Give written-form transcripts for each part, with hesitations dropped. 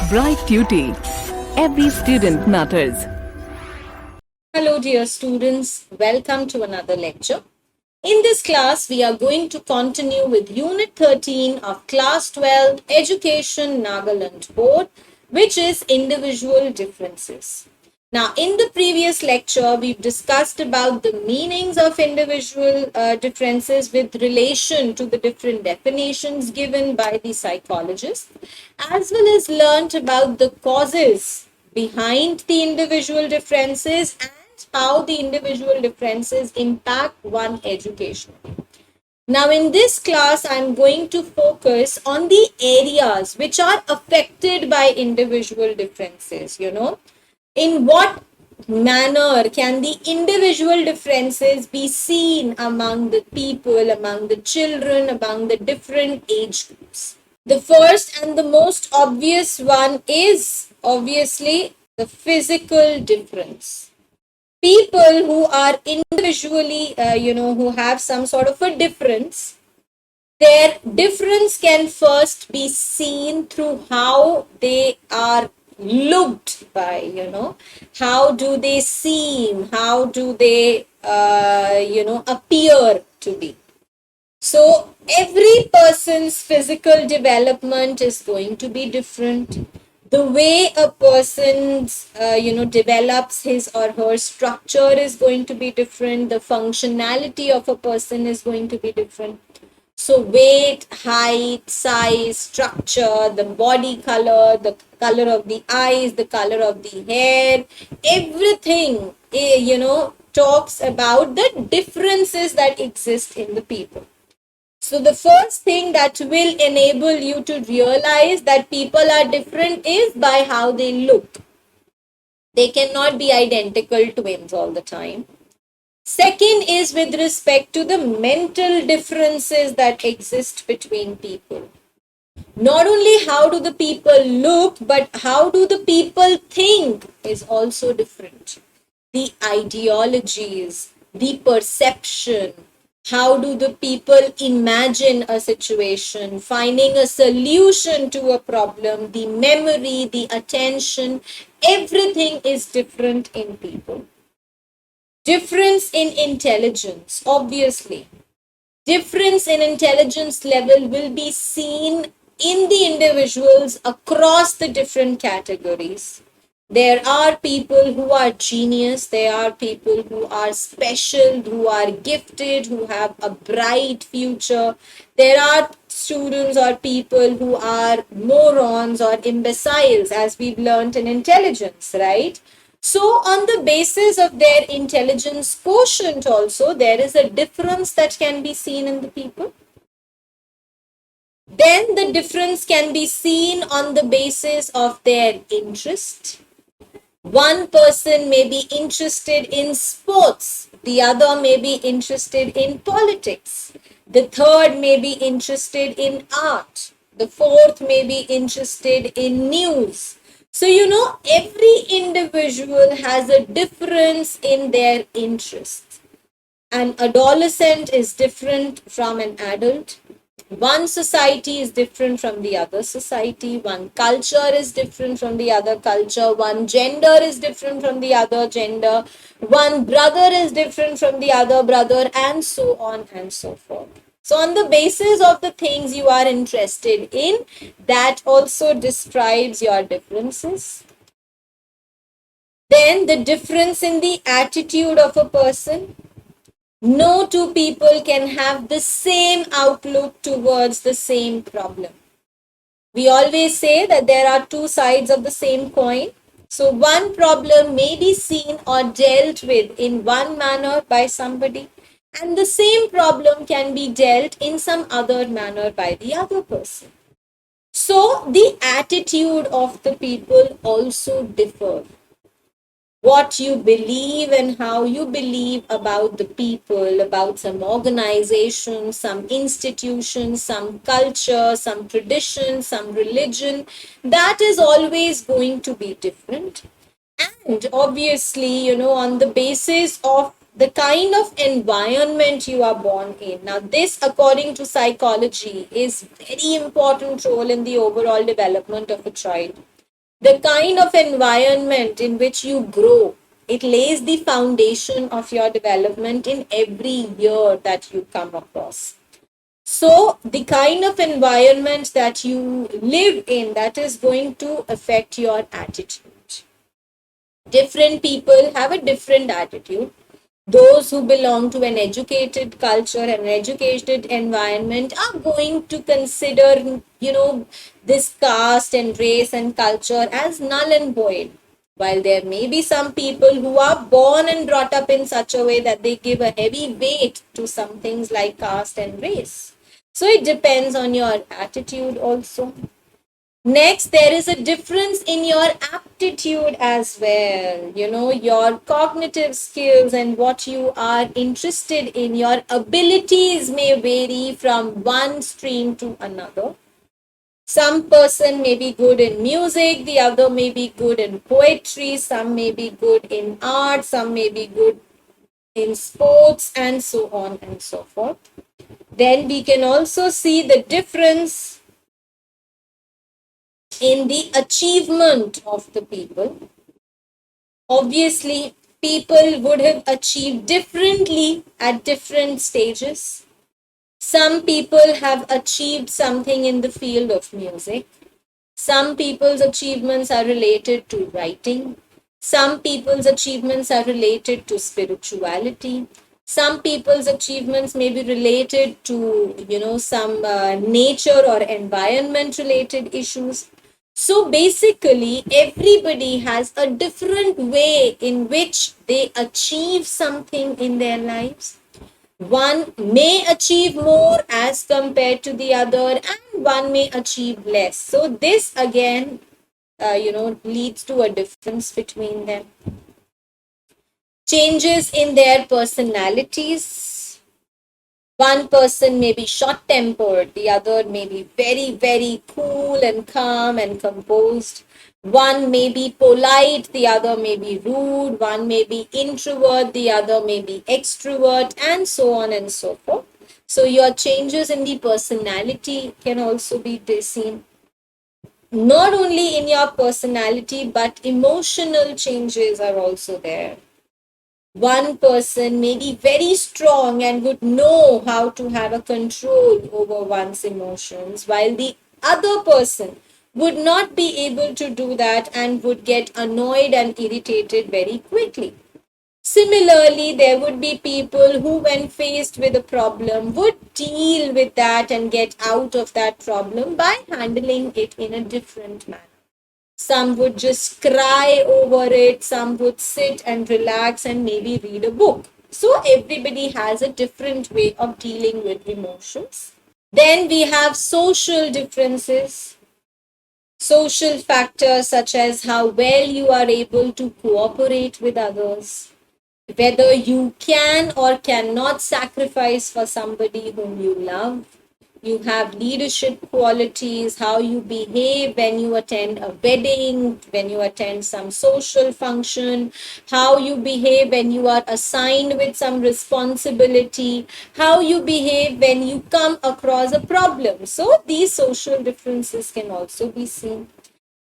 Bright Duty. Every student matters. Hello, dear students. Welcome to another lecture. In this class, we are going to continue with Unit 13 of Class 12 Education Nagaland Board, which is Individual Differences. Now, in the previous lecture, we've discussed about the meanings of individual differences with relation to the different definitions given by the psychologists, as well as learnt about the causes behind the individual differences and how the individual differences impact one education. Now, in this class, I'm going to focus on the areas which are affected by individual differences. In what manner can the individual differences be seen among the people, among the children, among the different age groups? The first and the most obvious one is obviously the physical difference. People who are individually, who have some sort of a difference, their difference can first be seen through how they are looked by, how do they seem, how do they, appear to be. So every person's physical development is going to be different. The way a person's, develops his or her structure is going to be different. The functionality of a person is going to be different. So weight, height, size, structure, the body color, the color of the eyes, the color of the hair, everything, talks about the differences that exist in the people. So the first thing that will enable you to realize that people are different is by how they look. They cannot be identical twins all the time. Second is with respect to the mental differences that exist between people. Not only how do the people look, but how do the people think is also different. The ideologies, the perception, how do the people imagine a situation, finding a solution to a problem, the memory, the attention, everything is different in people. Difference in intelligence, obviously. Difference in intelligence level will be seen in the individuals across the different categories. There are people who are genius, there are people who are special, who are gifted, who have a bright future. There are students or people who are morons or imbeciles, as we've learned in intelligence, right? So on the basis of their intelligence quotient also, there is a difference that can be seen in the people. Then the difference can be seen on the basis of their interest. One person may be interested in sports, the other may be interested in politics, the third may be interested in art, the fourth may be interested in news. So, every individual has a difference in their interests. An adolescent is different from an adult. One society is different from the other society. One culture is different from the other culture. One gender is different from the other gender. One brother is different from the other brother, and so on and so forth. So on the basis of the things you are interested in, that also describes your differences. Then the difference in the attitude of a person. No two people can have the same outlook towards the same problem. We always say that there are two sides of the same coin. So one problem may be seen or dealt with in one manner by somebody, and the same problem can be dealt in some other manner by the other person. So the attitude of the people also differ. What you believe and how you believe about the people, about some organization, some institution, some culture, some tradition, some religion, that is always going to be different. And obviously, on the basis of the kind of environment you are born in. Now, this, according to psychology, is very important role in the overall development of a child. The kind of environment in which you grow, it lays the foundation of your development in every year that you come across. So, the kind of environment that you live in, that is going to affect your attitude. Different people have a different attitude. Those who belong to an educated culture and an educated environment are going to consider, this caste and race and culture as null and void. While there may be some people who are born and brought up in such a way that they give a heavy weight to some things like caste and race. So it depends on your attitude also. Next, there is a difference in your aptitude as well. Your cognitive skills and what you are interested in, your abilities may vary from one stream to another. Some person may be good in music, the other may be good in poetry, some may be good in art, some may be good in sports, and so on and so forth. Then we can also see the difference in the achievement of the people. Obviously, people would have achieved differently at different stages. Some people have achieved something in the field of music. Some people's achievements are related to writing. Some people's achievements are related to spirituality. Some people's achievements may be related to, some nature or environment related issues. So basically, everybody has a different way in which they achieve something in their lives. One may achieve more as compared to the other, and one may achieve less. So this again, leads to a difference between them. Changes in their personalities. One person may be short tempered, the other may be very, very cool and calm and composed. One may be polite, the other may be rude. One may be introvert, the other may be extrovert, and so on and so forth. So, your changes in the personality can also be seen. Not only in your personality, but emotional changes are also there. One person may be very strong and would know how to have a control over one's emotions, while the other person would not be able to do that and would get annoyed and irritated very quickly. Similarly, there would be people who, when faced with a problem, would deal with that and get out of that problem by handling it in a different manner. Some would just cry over it, some would sit and relax and maybe read a book. So everybody has a different way of dealing with emotions. Then we have social differences, social factors such as how well you are able to cooperate with others, whether you can or cannot sacrifice for somebody whom you love. You have leadership qualities, how you behave when you attend a wedding, when you attend some social function, how you behave when you are assigned with some responsibility, how you behave when you come across a problem. So these social differences can also be seen.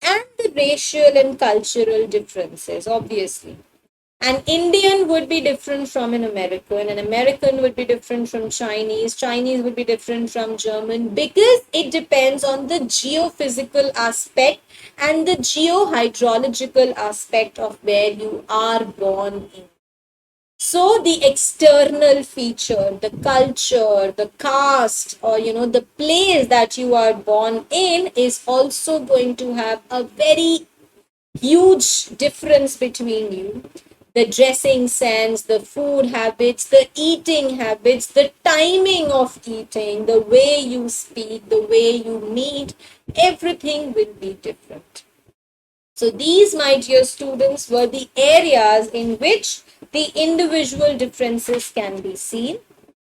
And the racial and cultural differences, obviously. An Indian would be different from an American would be different from Chinese would be different from German, because it depends on the geophysical aspect and the geohydrological aspect of where you are born in. So the external feature, the culture, the caste, or the place that you are born in is also going to have a very huge difference between you. The dressing sense, the food habits, the eating habits, the timing of eating, the way you speak, the way you meet, everything will be different. So these, my dear students, were the areas in which the individual differences can be seen.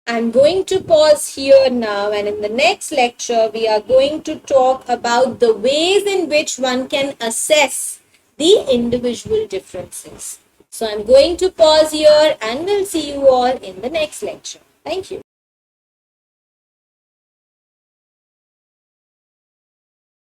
I'm going to pause here now, and in the next lecture, we are going to talk about the ways in which one can assess the individual differences. So I'm going to pause here and we'll see you all in the next lecture. Thank you.